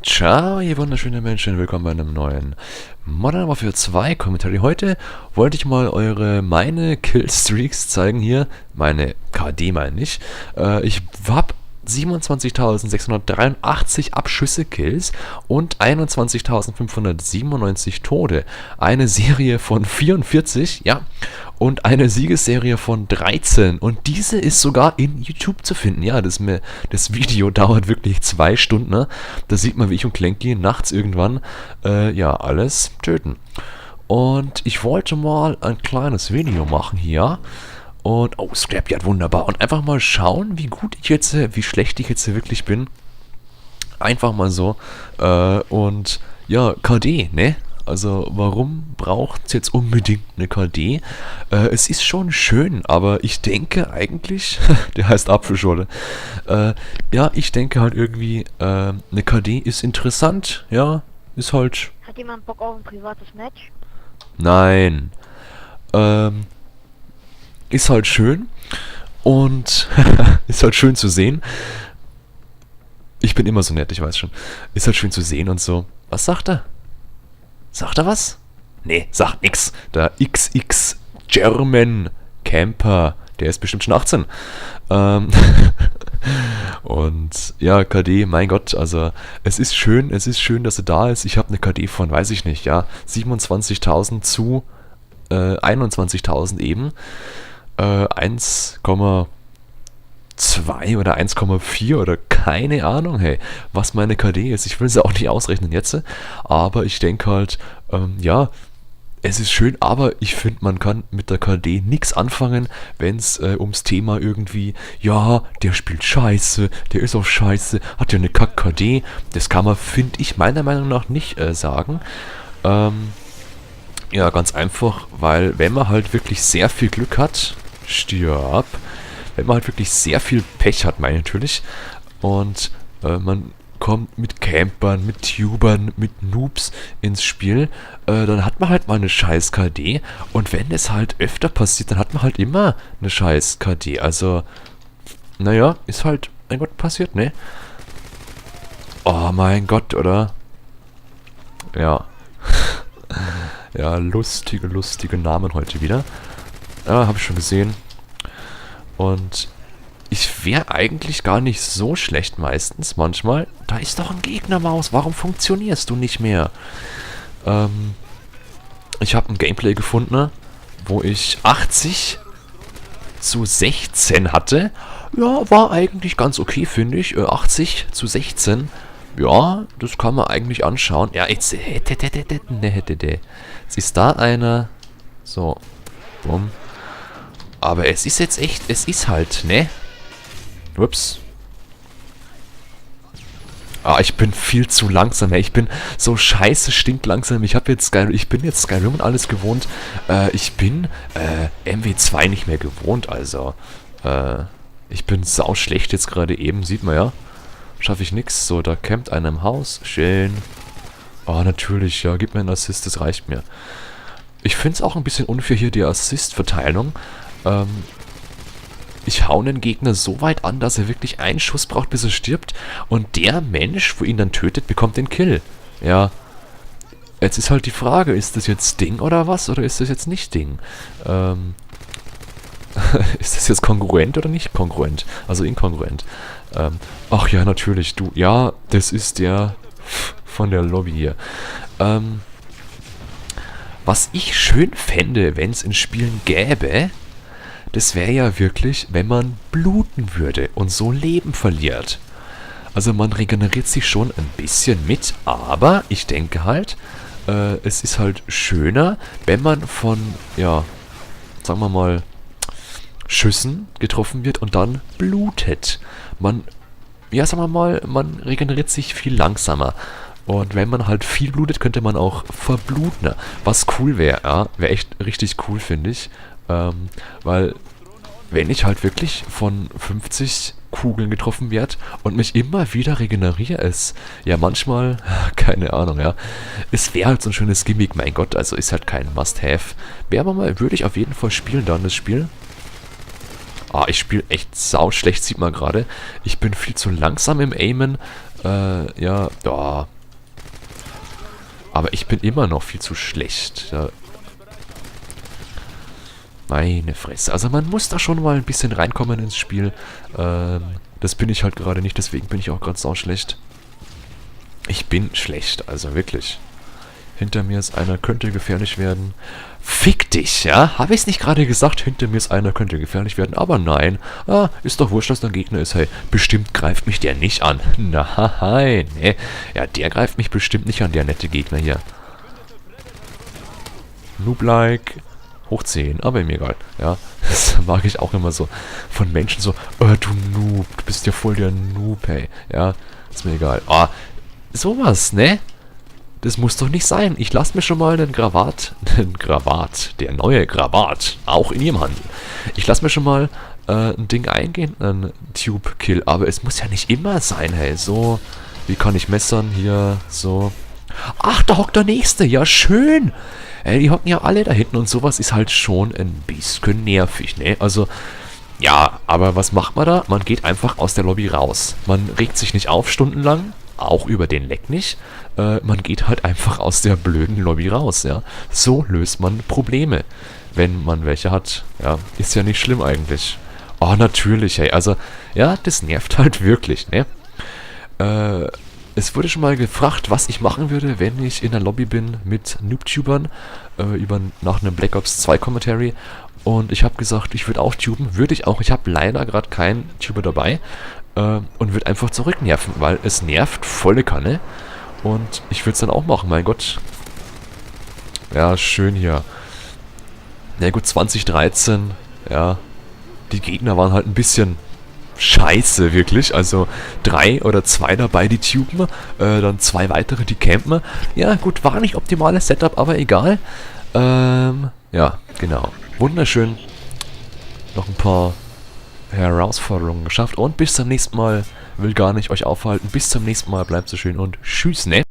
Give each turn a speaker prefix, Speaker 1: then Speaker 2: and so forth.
Speaker 1: Ciao, ihr wunderschönen Menschen, willkommen bei einem neuen Modern Warfare 2 Kommentar. Heute wollte ich mal meine Killstreaks zeigen hier, meine KD meine ich. Ich habe 27.683 Abschüsse Kills und 21.597 Tode. Eine Serie von 44, ja, und eine Siegesserie von 13. Und diese ist sogar in YouTube zu finden. Ja, das Video dauert wirklich 2 Stunden. Ne? Da sieht man, wie ich und Clanky nachts irgendwann, ja, alles töten. Und ich wollte mal ein kleines Video machen hier. Und, oh, Scrapyard, wunderbar. Und einfach mal schauen, wie gut ich jetzt, wie schlecht ich jetzt wirklich bin. Einfach mal so. Und, ja, KD, ne? Also, warum braucht es jetzt unbedingt eine KD? Es ist schon schön, aber ich denke eigentlich, der heißt Apfelschorle. Ja, ich denke halt irgendwie, eine KD ist interessant, ja, ist halt,
Speaker 2: Hat jemand Bock auf ein privates Match?
Speaker 1: nein, ähm, ist halt schön und ist halt schön zu sehen. Ich bin immer so nett, ich weiß schon. Ist halt schön zu sehen und so. Was sagt er? Sagt er was? Nee, sagt nix. Der XX German Camper, der ist bestimmt schon 18. Ähm, und ja, KD, mein Gott, also es ist schön, dass er da ist. Ich habe eine KD von, weiß ich nicht, ja, 27.000 zu 21.000 eben. 1,2 oder 1,4 oder keine Ahnung, hey, was meine KD ist. Ich will sie auch nicht ausrechnen jetzt, aber ich denke halt, ja, es ist schön, aber ich finde, man kann mit der KD nichts anfangen, wenn es ums Thema irgendwie, ja, der spielt scheiße, der ist auch scheiße, hat ja eine Kack-KD. Das kann man, finde ich, meiner Meinung nach nicht sagen. Ja, ganz einfach, weil wenn man halt wirklich sehr viel Glück hat, stirb, wenn man halt wirklich sehr viel Pech hat, meine ich natürlich, und man kommt mit Campern, mit Tubern, mit Noobs ins Spiel, dann hat man halt mal eine scheiß KD, und wenn es halt öfter passiert, dann hat man halt immer eine scheiß KD, also, naja, ist halt, mein Gott, passiert, ne? Oh mein Gott, oder? Ja. Ja, lustige Namen heute wieder. Ja, habe ich schon gesehen. Und ich wäre eigentlich gar nicht so schlecht meistens, manchmal. Da ist doch ein Gegner, Maus. Warum funktionierst du nicht mehr? Ich habe ein Gameplay gefunden, wo ich 80 zu 16 hatte. Ja, war eigentlich ganz okay, finde ich. 80 zu 16. Ja, das kann man eigentlich anschauen. Ja, jetzt ist da einer. So, bumm. Aber es ist jetzt echt, es ist halt, ne? Ups. Ah, ich bin viel zu langsam, ey. Ich bin so scheiße stinklangsam. Ich bin jetzt Skyrim und alles gewohnt. Ich bin MW2 nicht mehr gewohnt, also. Ich bin sau schlecht jetzt gerade eben, sieht man ja. Schaffe ich nix. So, da campt einer im Haus. Schön. Oh, natürlich, ja, gib mir einen Assist, das reicht mir. Ich finde es auch ein bisschen unfair hier, die Assist-Verteilung. Ich hau einen Gegner so weit an, dass er wirklich einen Schuss braucht, bis er stirbt. Und der Mensch, wo ihn dann tötet, bekommt den Kill. Ja. Jetzt ist halt die Frage, ist das jetzt Ding oder was? Oder ist das jetzt nicht Ding? Ist das jetzt kongruent oder nicht kongruent? Also inkongruent. Ach ja, natürlich, du. Ja, das ist der von der Lobby hier. Was ich schön fände, wenn es in Spielen gäbe, das wäre ja wirklich, wenn man bluten würde und so Leben verliert. Also man regeneriert sich schon ein bisschen mit, aber ich denke halt, es ist halt schöner, wenn man von, ja, sagen wir mal, Schüssen getroffen wird und dann blutet. Ja, sagen wir mal, man regeneriert sich viel langsamer. Und wenn man halt viel blutet, könnte man auch verbluten. Was cool wäre, ja. Wäre echt richtig cool, finde ich. Weil, wenn ich halt wirklich von 50 Kugeln getroffen werde und mich immer wieder regeneriere, ja manchmal, keine Ahnung, ja. Es wäre halt so ein schönes Gimmick, mein Gott, also ist halt kein Must-Have. Würde ich auf jeden Fall spielen dann, das Spiel. Ah, ich spiele echt sau schlecht, sieht man gerade. Ich bin viel zu langsam im Aimen. Ja, ja. Aber ich bin immer noch viel zu schlecht. Ja. Meine Fresse. Also man muss da schon mal ein bisschen reinkommen ins Spiel. Das bin ich halt gerade nicht, deswegen bin ich auch gerade sauschlecht. Ich bin schlecht, also wirklich. Hinter mir ist einer, könnte gefährlich werden. Fick dich, ja? Habe ich es nicht gerade gesagt? Hinter mir ist einer, könnte gefährlich werden. Aber nein. Ah, ist doch wurscht, dass der Gegner ist. Hey, bestimmt greift mich der nicht an. Nein, ne? Ja, der greift mich bestimmt nicht an, der nette Gegner hier. Noob-like. Hoch 10, aber mir egal. Ja, das mag ich auch immer so. Von Menschen so, du Noob, du bist ja voll der Noob, hey. Ja, ist mir egal. Ah, sowas, ne? Das muss doch nicht sein. Ich lasse mir schon mal einen Gravat, der neue Gravat, auch in ihrem Handel. Ich lasse mir schon mal ein Ding eingehen, ein Tube-Kill. Aber es muss ja nicht immer sein, hey. So, wie kann ich messern hier, so. Ach, da hockt der Nächste, ja schön. Ey, die hocken ja alle da hinten und sowas ist halt schon ein bisschen nervig, ne? Also, ja, aber was macht man da? Man geht einfach aus der Lobby raus. Man regt sich nicht auf stundenlang. Auch über den Leck nicht. Man geht halt einfach aus der blöden Lobby raus, ja. So löst man Probleme, wenn man welche hat. Ja, ist ja nicht schlimm eigentlich. Oh, natürlich, hey. Also, ja, das nervt halt wirklich, ne? Es wurde schon mal gefragt, was ich machen würde, wenn ich in der Lobby bin mit Noobtubern nach einem Black Ops 2 Commentary. Und ich habe gesagt, ich würde auch tuben. Würde ich auch. Ich habe leider gerade keinen Tuber dabei. Und würde einfach zurücknerven, weil es nervt volle Kanne. Und ich würde es dann auch machen, mein Gott. Ja, schön hier. Na gut, 2013, ja. Die Gegner waren halt ein bisschen scheiße, wirklich. Also 3 oder 2 dabei, die tuben. Dann 2 weitere, die campen. Ja, gut, war nicht optimales Setup, aber egal. Ja, genau. Wunderschön. Noch ein paar Herausforderungen geschafft. Und bis zum nächsten Mal. Will gar nicht euch aufhalten. Bis zum nächsten Mal. Bleibt so schön und tschüss, ne?